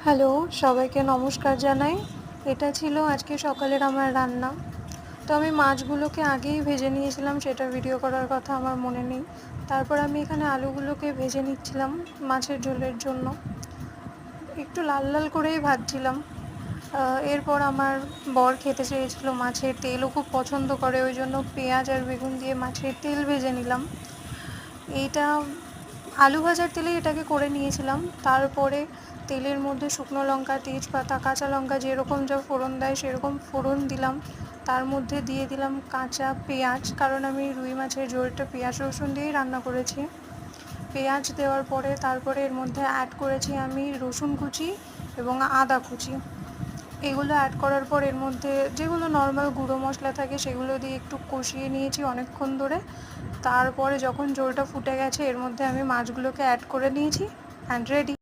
Hello, সবাইকে নমস্কার জানাই। এটা ছিল আজকে সকালের আমার রান্না। তো আমি মাছগুলোকে আগেই ভেজে নিয়েছিলাম, সেটা ভিডিও করার কথা আমার মনে নেই। তারপর আমি এখানে আলুগুলোকে ভেজে নিচ্ছিলাম মাছের ঝোলের জন্য। একটু লাল লাল করেই ভাজছিলাম। এরপর আমার বর খেতে চেয়েছিল মাছের তেল, ও খুব পছন্দ করে, ওই জন্য পেঁয়াজ আর বেগুন দিয়ে মাছের তেল ভেজে নিলাম। এইটা আলু ভাজার তেলেই এটাকে করে নিয়েছিলাম। তারপরে তেলের মধ্যে শুকনো লঙ্কা, তেজপাতা, কাঁচা লঙ্কা যেরকম যা ফোড়ন দেয় সেরকম ফোড়ন দিলাম। তার মধ্যে দিয়ে দিলাম কাঁচা পেঁয়াজ, কারণ আমি রুই মাছের ঝোলটা পেঁয়াজ রসুন দিয়েই রান্না করেছি। পেঁয়াজ দেওয়ার পরে তারপরে এর মধ্যে অ্যাড করেছি আমি রসুন কুচি এবং আদা কুচি। এগুলো অ্যাড করার পর এর মধ্যে যেগুলো নর্মাল গুঁড়ো মশলা থাকে সেগুলো দিয়ে একটু কষিয়ে নিয়েছি অনেকক্ষণ ধরে। তারপরে যখন ঝোলটা ফুটে গেছে এর মধ্যে আমি মাছগুলোকে অ্যাড করে নিয়েছি, অ্যান্ড রেডি।